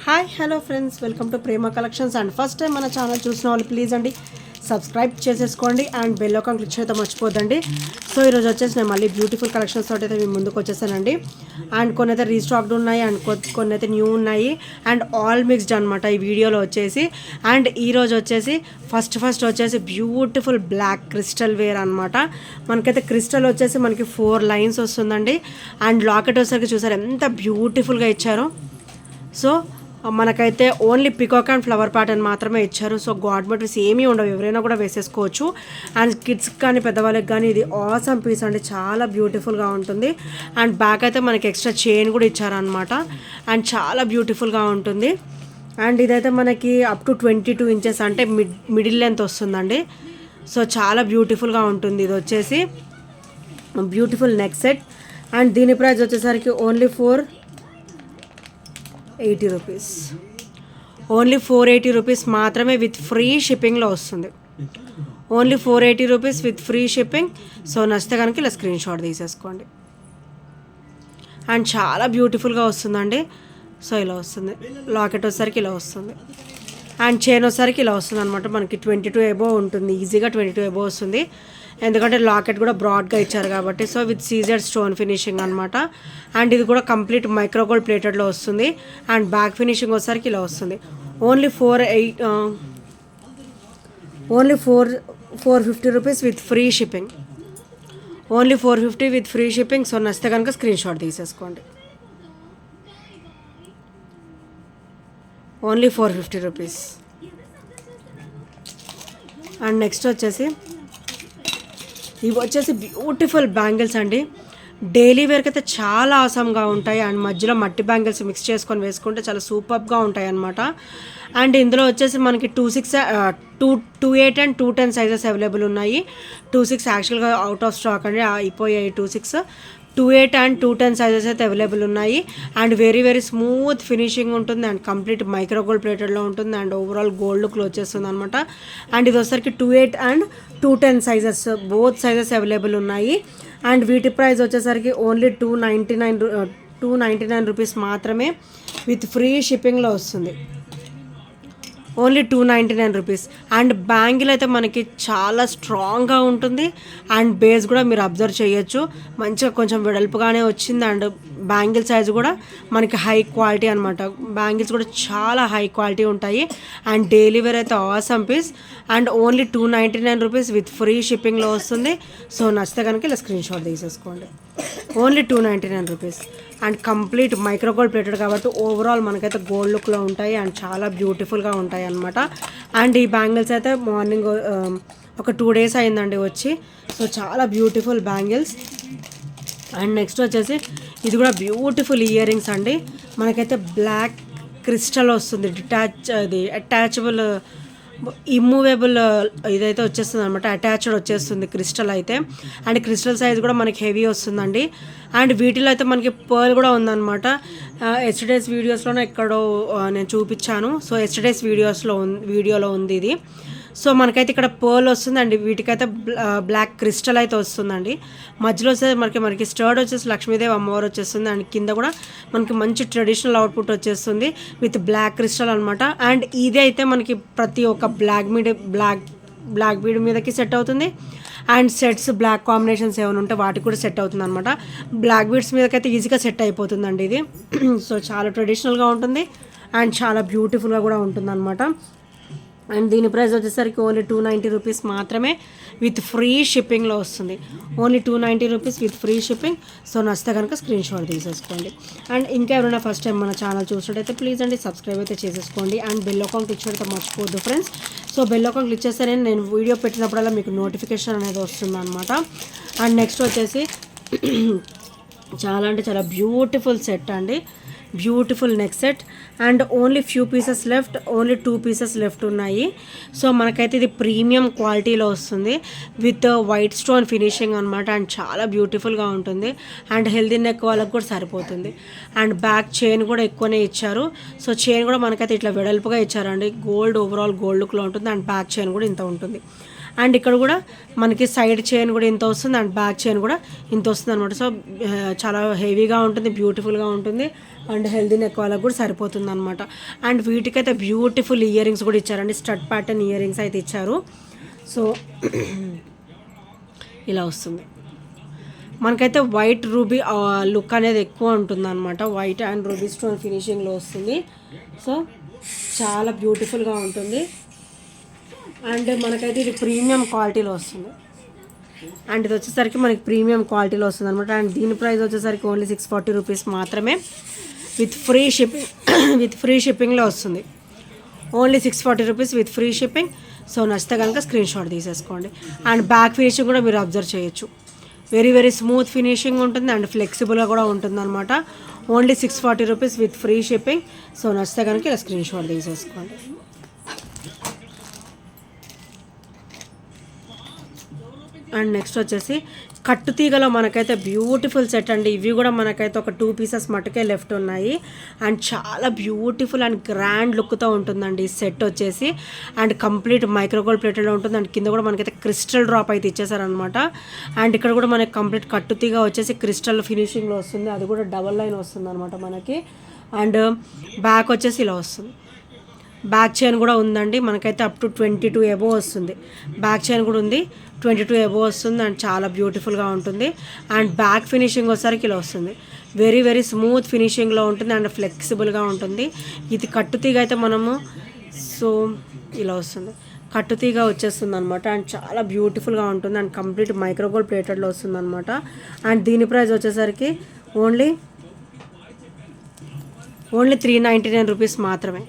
Hi hello friends, welcome to Prema collections. And first time మన channel చూసిన వాళ్ళు please అండి సబ్స్క్రైబ్ చేసేసుకోండి అండ్ బెల్ ఐకాన్ క్లిక్ చేయడం మర్చిపోద్దండి. సో ఈరోజు వచ్చేసి నేను మళ్ళీ బ్యూటిఫుల్ కలెక్షన్స్ తోటి అయితే మీ ముందుకు వచ్చేసానండి. అండ్ కొన్ని అయితే రీస్టాక్డ్ ఉన్నాయి అండ్ కొన్ని అయితే న్యూ ఉన్నాయి అండ్ ఆల్ మిక్స్డ్ అనమాట ఈ వీడియోలో వచ్చేసి. అండ్ ఈరోజు వచ్చేసి ఫస్ట్ వచ్చేసి బ్యూటిఫుల్ బ్లాక్ క్రిస్టల్ వేర్ అనమాట. మనకైతే క్రిస్టల్ వచ్చేసి మనకి 4 లైన్స్ వస్తుందండి. అండ్ లాకెట్ వచ్చేసరికి చూసారు ఎంత బ్యూటిఫుల్గా ఇచ్చారో. సో మనకైతే only peacock and flower pattern మాత్రమే ఇచ్చారు. సో గాడ్ మెటీరియల్స్ ఏమీ ఉండవు, ఎవరైనా కూడా వేసేసుకోవచ్చు. అండ్ కిడ్స్కి కానీ పెద్దవాళ్ళకి కానీ ఇది ఆసమ్ పీస్ అండి, చాలా బ్యూటిఫుల్గా ఉంటుంది. అండ్ బ్యాక్ అయితే మనకి ఎక్స్ట్రా చైన్ కూడా ఇచ్చారనమాట అండ్ చాలా బ్యూటిఫుల్గా ఉంటుంది. అండ్ ఇదైతే మనకి అప్ టు 22 ఇంచెస్ అంటే మిడిల్ లెంత్ వస్తుందండి. సో చాలా బ్యూటిఫుల్గా ఉంటుంది. ఇది వచ్చేసి బ్యూటిఫుల్ నెక్ సెట్ అండ్ దీని ప్రైస్ వచ్చేసరికి ఓన్లీ 480 రూపీస్. ఓన్లీ 480 రూపీస్ మాత్రమే విత్ ఫ్రీ షిప్పింగ్లో వస్తుంది. Only 480 rupees with free shipping. So నచ్చితే కనుక ఇలా స్క్రీన్ షాట్ తీసేసుకోండి. అండ్ చాలా బ్యూటిఫుల్గా వస్తుందండి. సో ఇలా వస్తుంది. లాకెట్ వచ్చేసరికి ఇలా వస్తుంది అండ్ చైన్ వచ్చేసరికి ఇలా వస్తుంది అనమాట. మనకి 22 అబోవ్ ఉంటుంది, ఈజీగా 22 అబోవ్ వస్తుంది. ఎందుకంటే లాకెట్ కూడా బ్రాడ్గా ఇచ్చారు కాబట్టి. So with CZ stone finishing అనమాట. అండ్ ఇది కూడా కంప్లీట్ మైక్రోగోల్డ్ ప్లేటెడ్లో వస్తుంది. అండ్ బ్యాక్ ఫినిషింగ్ వచ్చేసరికి ఇలా వస్తుంది. Only 450 rupees with free shipping. Only 450 with free shipping. So నచ్చితే కనుక స్క్రీన్ షాట్ తీసేసుకోండి. Only 450 rupees. అండ్ నెక్స్ట్ వచ్చేసి ఇవి వచ్చేసి బ్యూటిఫుల్ బ్యాంగిల్స్ అండి. డైలీ వేర్కి అయితే చాలా ఆసమ్గా ఉంటాయి. అండ్ మధ్యలో మట్టి బ్యాంగిల్స్ మిక్స్ చేసుకొని వేసుకుంటే చాలా సూపర్గా ఉంటాయి అన్నమాట. అండ్ ఇందులో వచ్చేసి మనకి 2.8 అండ్ 2.10 సైజెస్ అవైలబుల్ ఉన్నాయి. 2.6 యాక్చువల్గా అవుట్ ఆఫ్ స్టాక్ అండి, అయిపోయాయి 2.6. 2.8 అండ్ 2.10 సైజెస్ అయితే అవైలబుల్ ఉన్నాయి. అండ్ వెరీ స్మూత్ ఫినిషింగ్ ఉంటుంది అండ్ కంప్లీట్ మైక్రోగోల్డ్ ప్లేటెడ్లో ఉంటుంది అండ్ ఓవరాల్ గోల్డ్ లుక్లో వచ్చేస్తుంది అనమాట. అండ్ ఇది వచ్చేసరికి 2.8 and 2.10 sizes both sizes available ఉన్నాయి. అండ్ వీటి ప్రైస్ వచ్చేసరికి ఓన్లీ 299 రూపీస్ మాత్రమే విత్ ఫ్రీ షిప్పింగ్లో వస్తుంది. Only 299 rupees. అండ్ బ్యాంగిల్ అయితే మనకి చాలా స్ట్రాంగ్గా ఉంటుంది అండ్ బేస్ కూడా మీరు అబ్జర్వ్ చేయొచ్చు, మంచిగా కొంచెం వెడల్పుగానే వచ్చింది. అండ్ బ్యాంగిల్ సైజ్ కూడా మనకి హై క్వాలిటీ అనమాట. బ్యాంగిల్స్ కూడా చాలా హై క్వాలిటీ ఉంటాయి. అండ్ డైలీ వేర్ అయితే awesome piece. And only 299 rupees with free షిప్పింగ్లో వస్తుంది. సో నచ్చితే కనుక ఇలా స్క్రీన్ షాట్ తీసేసుకోండి. Only 299 rupees. And complete micro gold plated కాబట్టి ఓవరాల్ మనకైతే గోల్డ్ లుక్లో ఉంటాయి అండ్ చాలా బ్యూటిఫుల్గా ఉంటాయి అన్నమాట. అండ్ ఈ బ్యాంగిల్స్ అయితే మార్నింగ్ ఒక 2 డేస్ అయిందండి వచ్చి. సో చాలా బ్యూటిఫుల్ బ్యాంగిల్స్. అండ్ నెక్స్ట్ వచ్చేసి ఇది కూడా బ్యూటిఫుల్ ఇయర్ రింగ్స్ అండి. మనకైతే బ్లాక్ క్రిస్టల్ వస్తుంది, అటాచబుల్ ఇమ్మూవేబుల్ ఇదైతే వచ్చేస్తుంది అనమాట. అటాచ్డ్ వచ్చేస్తుంది క్రిస్టల్ అయితే. అండ్ క్రిస్టల్ సైజ్ కూడా మనకి హెవీ వస్తుందండి. అండ్ వీటిలో అయితే మనకి పర్ల్ కూడా ఉందన్నమాట. ఎస్టర్డేస్ వీడియోస్లోనే ఎక్కడో నేను చూపించాను. సో ఎస్టర్డేస్ వీడియోలో ఉంది ఇది. సో మనకైతే ఇక్కడ పర్ల్ వస్తుంది అండి. వీటికైతే బ్లాక్ క్రిస్టల్ అయితే వస్తుందండి. మధ్యలో వచ్చేసి మనకి స్టర్డ్ వచ్చేసి లక్ష్మీదేవి అమ్మవారు వచ్చేస్తుంది. అండ్ కింద కూడా మనకి మంచి ట్రెడిషనల్ అవుట్పుట్ వచ్చేస్తుంది విత్ బ్లాక్ క్రిస్టల్ అనమాట. అండ్ ఇది అయితే మనకి ప్రతి ఒక్క బ్లాక్ బీడ్ మీదకి సెట్ అవుతుంది. అండ్ సెట్స్ బ్లాక్ కాంబినేషన్స్ ఏమైనా ఉంటే వాటికి కూడా సెట్ అవుతుంది అనమాట. బ్లాక్ బీడ్స్ మీదకైతే ఈజీగా సెట్ అయిపోతుందండి ఇది. సో చాలా ట్రెడిషనల్గా ఉంటుంది అండ్ చాలా బ్యూటిఫుల్గా కూడా ఉంటుంది అనమాట. అండ్ దీని ప్రైస్ వచ్చేసరికి ఓన్లీ 290 రూపీస్ మాత్రమే విత్ ఫ్రీ షిప్పింగ్లో వస్తుంది. Only 290 rupees with free shipping. So నచ్చితే కనుక స్క్రీన్ షాట్ తీసేసుకోండి. అండ్ ఇంకా ఎవరైనా ఫస్ట్ టైం మన ఛానల్ చూసినట్టయితే ప్లీజ్ అండి సబ్స్క్రైబ్ అయితే చేసేసుకోండి. అండ్ బెల్ ఐకాన్ క్లిక్ చేయడం మర్చిపోద్దు friends. So bell icon click చేస్తేనే నేను వీడియో పెట్టినప్పుడల్లా మీకు నోటిఫికేషన్ అనేది వస్తుంది అనమాట. అండ్ నెక్స్ట్ వచ్చేసి చాలా అంటే చాలా బ్యూటిఫుల్ సెట్ అండి, beautiful neck set. And only few pieces left, only 2 pieces left ఉన్నాయి. సో మనకైతే ఇది ప్రీమియం క్వాలిటీలో వస్తుంది విత్ వైట్ స్టోన్ ఫినిషింగ్ అనమాట. అండ్ చాలా బ్యూటిఫుల్గా ఉంటుంది అండ్ హెల్దీ నెక్ వాళ్ళకి కూడా సరిపోతుంది. అండ్ బ్యాక్ చైన్ కూడా ఎక్కువనే ఇచ్చారు. సో చైన్ కూడా మనకైతే ఇట్లా వెడల్పుగా ఇచ్చారండి. ఓవరాల్ గోల్డ్ లుక్లో ఉంటుంది అండ్ బ్యాక్ చైన్ కూడా ఇంత ఉంటుంది. అండ్ ఇక్కడ కూడా మనకి సైడ్ చైన్ కూడా ఇంత వస్తుంది అండ్ బ్యాక్ చైన్ కూడా ఇంత వస్తుంది అనమాట. సో చాలా హెవీగా ఉంటుంది, బ్యూటిఫుల్గా ఉంటుంది అండ్ హెల్దీ నెక్ వాళ్ళకి కూడా సరిపోతుంది అనమాట. అండ్ వీటికైతే బ్యూటిఫుల్ ఇయర్ రింగ్స్ కూడా ఇచ్చారండి, స్టడ్ ప్యాటర్న్ ఇయర్ రింగ్స్ అయితే ఇచ్చారు. సో ఇలా వస్తుంది మనకైతే. వైట్ రూబీ లుక్ అనేది ఎక్కువ ఉంటుంది అనమాట, వైట్ అండ్ రూబీ స్టోన్ ఫినిషింగ్లో వస్తుంది. సో చాలా బ్యూటిఫుల్గా ఉంటుంది అండ్ మనకైతే ఇది ప్రీమియం క్వాలిటీలో వస్తుంది. అండ్ ఇది వచ్చేసరికి మనకి ప్రీమియం క్వాలిటీలో వస్తుంది అనమాట. అండ్ దీని ప్రైస్ వచ్చేసరికి ఓన్లీ 640 రూపీస్ మాత్రమే with free shipping. With free షిప్పింగ్లో వస్తుంది, only 640 rupees with free shipping. So నచ్చితే కనుక స్క్రీన్ షాట్ తీసేసుకోండి. అండ్ బ్యాక్ ఫినిషింగ్ కూడా మీరు అబ్జర్వ్ చేయొచ్చు, వెరీ వెరీ స్మూత్ ఫినిషింగ్ ఉంటుంది అండ్ ఫ్లెక్సిబుల్గా కూడా ఉంటుంది అనమాట. Only 640 rupees with free shipping. So నచ్చితే కనుక ఇలా స్క్రీన్ షాట్ తీసేసుకోండి. అండ్ నెక్స్ట్ వచ్చేసి కట్టు తీగలో మనకైతే బ్యూటిఫుల్ సెట్ అండి. ఇవి కూడా మనకైతే ఒక 2 పీసెస్ మటుకే లెఫ్ట్ ఉన్నాయి అండ్ చాలా బ్యూటిఫుల్ అండ్ గ్రాండ్ లుక్తో ఉంటుందండి ఈ సెట్ వచ్చేసి. అండ్ కంప్లీట్ మైక్రోగోల్డ్ ప్లేటెడ్లో ఉంటుంది అండ్ కింద కూడా మనకైతే క్రిస్టల్ డ్రాప్ అయితే ఇచ్చేసారనమాట. అండ్ ఇక్కడ కూడా మనకి కంప్లీట్ కట్టు తీగ వచ్చేసి క్రిస్టల్ ఫినిషింగ్లో వస్తుంది, అది కూడా డబల్ లైన్ వస్తుంది అనమాట మనకి. అండ్ బ్యాక్ వచ్చేసి ఇలా వస్తుంది, బ్యాక్ చైన్ కూడా ఉందండి మనకైతే అప్ టు 22 అబోవ్ వస్తుంది. బ్యాక్ చైన్ కూడా ఉంది, 22 అబోవ్ వస్తుంది అండ్ చాలా బ్యూటిఫుల్గా ఉంటుంది. అండ్ బ్యాక్ ఫినిషింగ్ వచ్చేసరికి ఇలా వస్తుంది, వెరీ వెరీ స్మూత్ ఫినిషింగ్లో ఉంటుంది అండ్ ఫ్లెక్సిబుల్గా ఉంటుంది. ఇది కట్టుతీగ అయితే మనము సో ఇలా వస్తుంది, కట్టుతీగ వచ్చేస్తుంది అనమాట. అండ్ చాలా బ్యూటిఫుల్గా ఉంటుంది అండ్ కంప్లీట్ మైక్రోగోల్డ్ ప్లేటెడ్లో వస్తుంది అనమాట. అండ్ దీని ప్రైస్ వచ్చేసరికి ఓన్లీ 399 రూపీస్ మాత్రమే,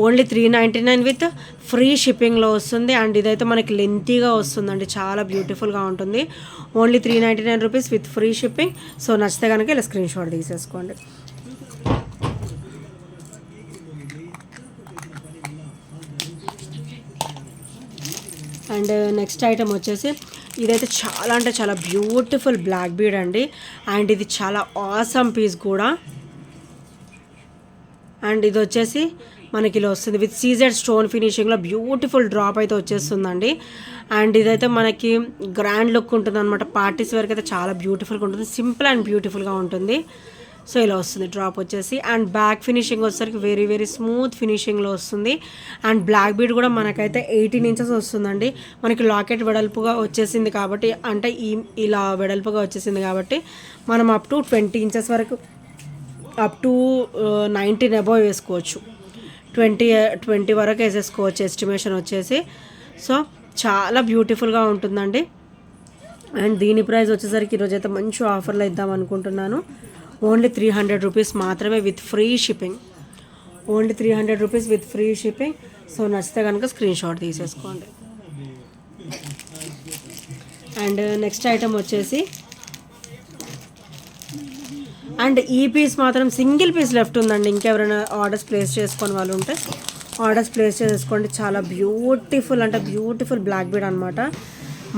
ఓన్లీ 399 విత్ ఫ్రీ షిప్పింగ్లో వస్తుంది. అండ్ ఇదైతే మనకి లెంతీగా వస్తుందండి, చాలా బ్యూటిఫుల్గా ఉంటుంది. Only 399 rupees with free shipping. So నచ్చితే కనుక ఇలా స్క్రీన్ షాట్ తీసేసుకోండి. అండ్ నెక్స్ట్ ఐటమ్ వచ్చేసి ఇదైతే చాలా అంటే చాలా బ్యూటిఫుల్ బ్లాక్ బీడ్ అండి. అండ్ ఇది చాలా ఆసమ్ పీస్ కూడా. అండ్ ఇది వచ్చేసి మనకి ఇలా వస్తుంది విత్ సీజెడ్ స్టోన్ ఫినిషింగ్లో బ్యూటిఫుల్ డ్రాప్ అయితే వచ్చేస్తుందండి. అండ్ ఇదైతే మనకి గ్రాండ్ లుక్ ఉంటుంది అనమాట, పార్టీస్ వరకు అయితే చాలా బ్యూటిఫుల్గా ఉంటుంది, సింపుల్ అండ్ బ్యూటిఫుల్గా ఉంటుంది. సో ఇలా వస్తుంది డ్రాప్ వచ్చేసి. అండ్ బ్యాక్ ఫినిషింగ్ వచ్చేసరికి వెరీ వెరీ స్మూత్ ఫినిషింగ్లో వస్తుంది. అండ్ బ్లాక్ బీడ్ కూడా మనకైతే 18 ఇంచెస్ వస్తుందండి. మనకి లాకెట్ వెడల్పుగా వచ్చేసింది కాబట్టి, అంటే ఇలా వెడల్పుగా వచ్చేసింది కాబట్టి మనం అప్ టు 20 ఇంచెస్ వరకు, అప్ టు 19 అబోవ్ వేసుకోవచ్చు, 20 వరకు వేసేసుకోవచ్చు ఎస్టిమేషన్ వచ్చేసి. సో చాలా బ్యూటిఫుల్గా ఉంటుందండి. అండ్ దీని ప్రైస్ వచ్చేసరికి ఈరోజు అయితే మంచి ఆఫర్లో ఇద్దాం అనుకుంటున్నాను, ఓన్లీ 300 రూపీస్ మాత్రమే with free shipping, only 300 rupees with free shipping. So నచ్చితే కనుక స్క్రీన్ షాట్ తీసేసుకోండి. అండ్ నెక్స్ట్ ఐటమ్ వచ్చేసి, అండ్ ఈ పీస్ మాత్రం సింగిల్ పీస్ లెఫ్ట్ ఉందండి, ఇంకెవరైనా ఆర్డర్స్ ప్లేస్ చేసుకొని వాళ్ళు ఉంటే ఆర్డర్స్ ప్లేస్ చేసుకోండి. చాలా బ్యూటిఫుల్ అంటే బ్యూటిఫుల్ బ్లాక్ బీడ్ అనమాట.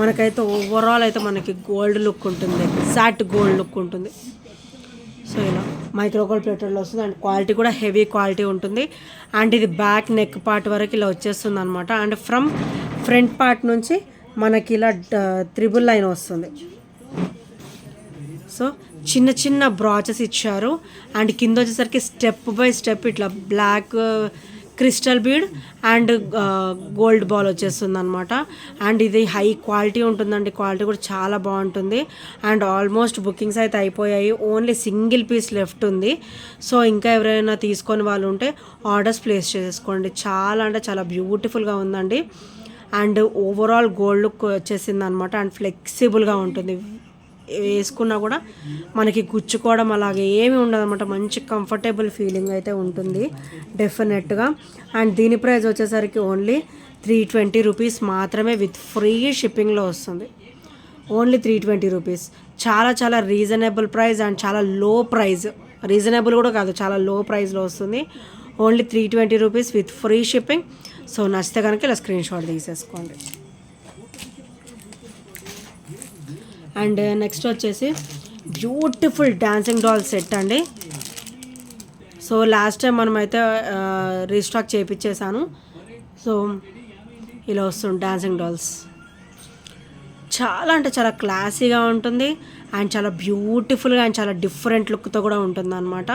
మనకైతే ఓవరాల్ అయితే మనకి గోల్డ్ లుక్ ఉంటుంది, ఎగ్జాక్ట్ గోల్డ్ లుక్ ఉంటుంది. సో ఇలా మైక్రోగోల్డ్ ప్లేటెడ్లో వస్తుంది అండ్ క్వాలిటీ కూడా హెవీ క్వాలిటీ ఉంటుంది. అండ్ ఇది బ్యాక్ నెక్ పార్ట్ వరకు ఇలా వచ్చేస్తుంది అనమాట. అండ్ ఫ్రమ్ ఫ్రంట్ పార్ట్ నుంచి మనకి ఇలా త్రిబుల్ లైన్ వస్తుంది. సో చిన్న చిన్న బ్రాచెస్ ఇచ్చారు అండ్ కింద వచ్చేసరికి స్టెప్ బై స్టెప్ ఇట్లా black crystal bead and gold ball వచ్చేస్తుంది అనమాట. అండ్ ఇది హై క్వాలిటీ ఉంటుందండి, క్వాలిటీ కూడా చాలా బాగుంటుంది. అండ్ ఆల్మోస్ట్ బుకింగ్స్ అయితే అయిపోయాయి, ఓన్లీ సింగిల్ పీస్ లెఫ్ట్ ఉంది. సో ఇంకా ఎవరైనా తీసుకొని వాళ్ళు ఉంటే ఆర్డర్స్ ప్లేస్ చేసుకోండి. చాలా అంటే చాలా బ్యూటిఫుల్గా ఉందండి. అండ్ ఓవరాల్ గోల్డ్ లుక్ వచ్చేసింది అనమాట. అండ్ ఫ్లెక్సిబుల్గా ఉంటుంది, వేసుకున్నా కూడా మనకి గుచ్చుకోవడం అలాగే ఏమీ ఉండదు అనమాట, మంచి కంఫర్టబుల్ ఫీలింగ్ అయితే ఉంటుంది డెఫినెట్గా. అండ్ దీని ప్రైస్ వచ్చేసరికి ఓన్లీ 320 రూపీస్ మాత్రమే విత్ ఫ్రీ షిప్పింగ్లో వస్తుంది, ఓన్లీ 320 రూపీస్. చాలా చాలా రీజనబుల్ ప్రైస్ అండ్ చాలా లో ప్రైస్, రీజనబుల్ కూడా కాదు, చాలా లో ప్రైస్లో వస్తుంది, only 320 rupees with free shipping. So నచ్చితే కనుక ఇలా స్క్రీన్ షాట్ తీసేసుకోండి. అండ్ నెక్స్ట్ వచ్చేసి బ్యూటిఫుల్ డాన్సింగ్ డాల్ సెట్ అండి. సో లాస్ట్ టైం మనమైతే రీస్టాక్ చేయించేసాను. సో ఇలా వస్తుంది డాన్సింగ్ డాల్స్. చాలా అంటే చాలా క్లాసీగా ఉంటుంది అండ్ చాలా బ్యూటిఫుల్గా అండ్ చాలా డిఫరెంట్ లుక్తో కూడా ఉంటుంది అనమాట.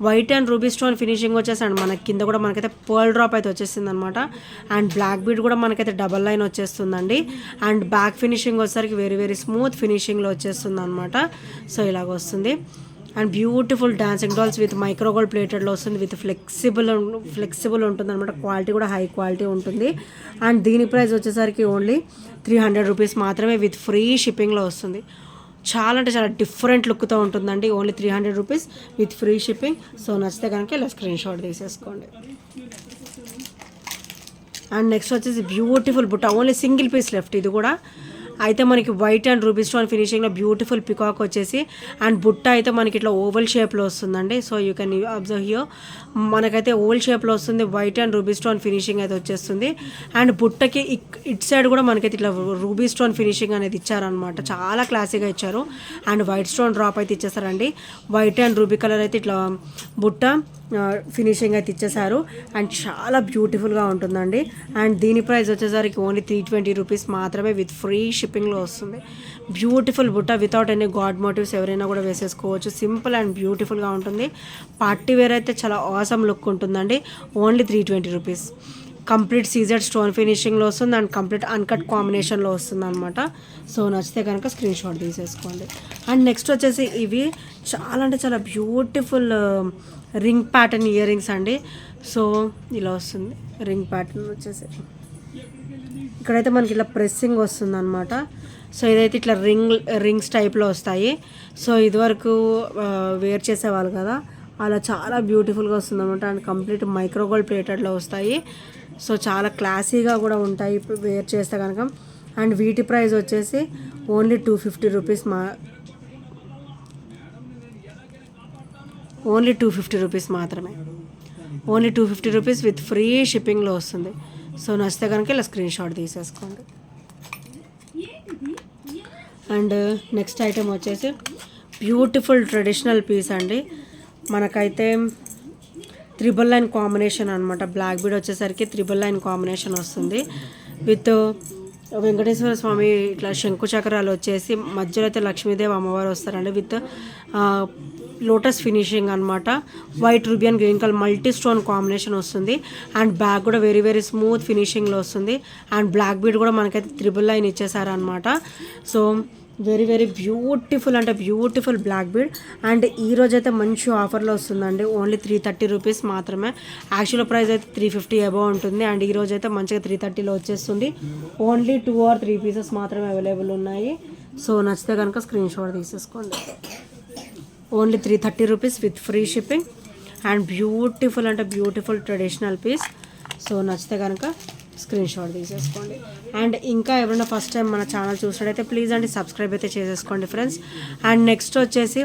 White and ruby stone finishing వచ్చేసి అండ్ మన కింద కూడా మనకైతే పర్ల్ డ్రాప్ అయితే వచ్చేసింది అనమాట. అండ్ బ్లాక్ బీడ్ కూడా మనకైతే డబల్ లైన్ వచ్చేస్తుందండి. అండ్ బ్యాక్ ఫినిషింగ్ వచ్చేసరికి వెరీ వెరీ స్మూత్ ఫినిషింగ్లో వచ్చేస్తుంది అనమాట. సో ఇలాగ వస్తుంది. And beautiful dancing dolls with micro gold ప్లేటెడ్లో వస్తుంది. విత్ ఫ్లెక్సిబుల్ ఉంటుంది అనమాట. క్వాలిటీ కూడా హై క్వాలిటీ ఉంటుంది. అండ్ దీని ప్రైస్ వచ్చేసరికి ఓన్లీ 300 రూపీస్ మాత్రమే విత్ ఫ్రీ షిప్పింగ్లో వస్తుంది. చాలా అంటే చాలా డిఫరెంట్ లుక్తో ఉంటుందండి. Only 300 rupees with free shipping. So నచ్చితే కనుక ఇలా స్క్రీన్ షాట్ తీసేసుకోండి. అండ్ నెక్స్ట్ వచ్చేసి బ్యూటిఫుల్ బుట్ట, ఓన్లీ సింగిల్ పీస్ లెఫ్ట్. ఇది కూడా అయితే మనకి వైట్ అండ్ రూబీ స్టోన్ ఫినిషింగ్లో బ్యూటిఫుల్ పికాక్ వచ్చేసి అండ్ బుట్ట అయితే మనకి ఇట్లా ఓవల్ షేప్లో వస్తుందండి. So you can observe here, మనకైతే ఓవల్ షేప్లో వస్తుంది. White and ruby stone finishing అయితే వచ్చేస్తుంది. అండ్ బుట్టకి ఇట్ సైడ్ కూడా మనకైతే ఇట్లా రూబీ స్టోన్ ఫినిషింగ్ అనేది ఇచ్చారనమాట. చాలా క్లాసీగా ఇచ్చారు. అండ్ వైట్ స్టోన్ డ్రాప్ అయితే ఇచ్చేసారండి. వైట్ అండ్ రూబీ కలర్ అయితే ఇట్లా బుట్ట ఫినిషింగ్ అయితే ఇచ్చేసారు. అండ్ చాలా బ్యూటిఫుల్గా ఉంటుందండి. అండ్ దీని ప్రైస్ వచ్చేసరికి ఓన్లీ 320 రూపీస్ మాత్రమే విత్ ఫ్రీ షిప్పింగ్లో వస్తుంది. బ్యూటిఫుల్ బుట్ట వితౌట్ ఎనీ గాడ్ మోటివ్స్ ఎవరైనా కూడా వేసేసుకోవచ్చు. సింపుల్ అండ్ బ్యూటిఫుల్గా ఉంటుంది. పార్టీ వేర్ అయితే చాలా ఆసమ్ లుక్ ఉంటుందండి. Only 320 rupees. Complete CZ stone ఫినిషింగ్లో వస్తుంది అండ్ కంప్లీట్ అన్కట్ కాంబినేషన్లో వస్తుంది అనమాట. సో నచ్చితే కనుక స్క్రీన్ షాట్ తీసేసుకోండి. అండ్ నెక్స్ట్ వచ్చేసి ఇవి చాలా అంటే చాలా beautiful ring pattern ear rings అండి. సో ఇలా వస్తుంది రింగ్ ప్యాటర్న్ వచ్చేసి. ఇక్కడైతే మనకి ఇట్లా ప్రెస్సింగ్ వస్తుంది అనమాట. సో ఇదైతే ఇట్లా రింగ్స్ టైప్లో వస్తాయి. సో ఇదివరకు వేర్ చేసేవాళ్ళు కదా, అలా చాలా బ్యూటిఫుల్గా వస్తుంది అనమాట. అండ్ కంప్లీట్ మైక్రోగోల్డ్ ప్లేటెడ్లో వస్తాయి. సో చాలా క్లాసీగా కూడా ఉంటాయి వేర్ చేస్తే కనుక. అండ్ వీటి ప్రైస్ వచ్చేసి ఓన్లీ 250 రూపీస్ ఓన్లీ 250 రూపీస్ మాత్రమే. ఓన్లీ 250 రూపీస్ విత్ ఫ్రీ షిప్పింగ్లో వస్తుంది. సో నచ్చితే కనుక ఇలా స్క్రీన్ షాట్ తీసేసుకోండి. అండ్ నెక్స్ట్ ఐటెం వచ్చేసి బ్యూటిఫుల్ ట్రెడిషనల్ పీస్ అండి. మనకైతే 3 లైన్ కాంబినేషన్ అనమాట. బ్లాక్ బీడ్ వచ్చేసరికి 3 లైన్ కాంబినేషన్ వస్తుంది. విత్ వెంకటేశ్వర స్వామి ఇట్లా శంకు చక్రాలు వచ్చేసి మధ్యలో అయితే లక్ష్మీదేవి అమ్మవారు వస్తారండి. విత్ లోటస్ ఫినిషింగ్ అనమాట. White ruby and green colour multi stone combination వస్తుంది. అండ్ బ్యాక్ కూడా వెరీ వెరీ స్మూత్ ఫినిషింగ్లో వస్తుంది. అండ్ బ్లాక్ బీడ్ కూడా మనకైతే 3 లైన్ ఇచ్చేసారనమాట. సో వెరీ వెరీ బ్యూటిఫుల్ అంటే బ్యూటిఫుల్ బ్లాక్ బీడ్. అండ్ ఈరోజు అయితే మంచి ఆఫర్లో వస్తుందండి. ఓన్లీ 330 రూపీస్ మాత్రమే. యాక్చువల్ ప్రైస్ అయితే 350 అబౌవ్ ఉంటుంది. అండ్ ఈరోజు అయితే మంచిగా 330లో వచ్చేస్తుంది. ఓన్లీ 2 or 3 పీసెస్ మాత్రమే అవైలబుల్ ఉన్నాయి. సో నచ్చితే కనుక స్క్రీన్ షాట్ తీసేసుకోండి. Only 330 rupees with free shipping. And beautiful అంటే బ్యూటిఫుల్ ట్రెడిషనల్ పీస్. సో నచ్చితే కనుక స్క్రీన్ షాట్ తీసేసుకోండి. అండ్ ఇంకా ఎవరైనా ఫస్ట్ టైం మన ఛానల్ చూసినట్టయితే ప్లీజ్ అండి సబ్స్క్రైబ్ అయితే చేసేసుకోండి ఫ్రెండ్స్. అండ్ నెక్స్ట్ వచ్చేసి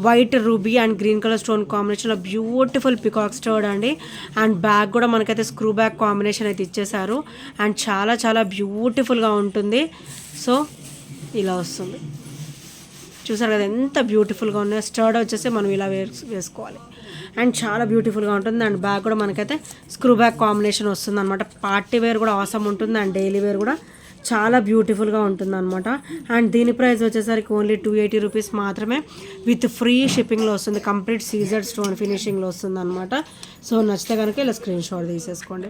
white ruby and green colour stone కాంబినేషన్లో బ్యూటిఫుల్ పికాక్ స్టోర్డ్ అండి. అండ్ బ్యాగ్ కూడా మనకైతే స్క్రూ బ్యాగ్ కాంబినేషన్ అయితే ఇచ్చేసారు. అండ్ చాలా చాలా బ్యూటిఫుల్గా ఉంటుంది. సో ఇలా వస్తుంది. చూసారు కదా ఎంత బ్యూటిఫుల్గా ఉన్నాయో. స్టర్డ్ వచ్చేసి మనం ఇలా వేసుకోవాలి. అండ్ చాలా బ్యూటిఫుల్గా ఉంటుంది. అండ్ బ్యాగ్ కూడా మనకైతే స్క్రూ బ్యాగ్ కాంబినేషన్ వస్తుంది అనమాట. పార్టీ వేర్ కూడా ఆసమ్ ఉంటుంది. అండ్ డైలీ వేర్ కూడా చాలా బ్యూటిఫుల్గా ఉంటుంది అనమాట. అండ్ దీని ప్రైస్ వచ్చేసరికి ఓన్లీ 280 రూపీస్ మాత్రమే విత్ ఫ్రీ షిప్పింగ్లో వస్తుంది. కంప్లీట్ సీజెడ్ స్టోన్ ఫినిషింగ్లో వస్తుంది అనమాట. సో నచ్చితే కనుక ఇలా స్క్రీన్ షాట్ తీసేసుకోండి.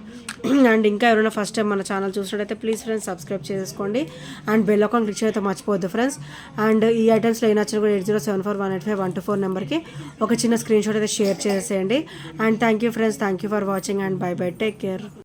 అండ్ ఇంకా ఎవరైనా ఫస్ట్ టైం మన ఛానల్ చూసినట్టయితే ప్లీజ్ ఫ్రెండ్స్ సబ్స్క్రైబ్ చేసుకోండి. అండ్ బెల్ ఐకాన్ క్లిక్ చేయడం మర్చిపోవద్దు ఫ్రెండ్స్. అండ్ ఈ ఐటమ్స్లో ఏ నచ్చిన కూడా 8074185124 నెంబర్కి ఒక చిన్న స్క్రీన్ షాట్ అయితే షేర్ చేసేయండి. And thank you friends, thank you for watching and by by, take care.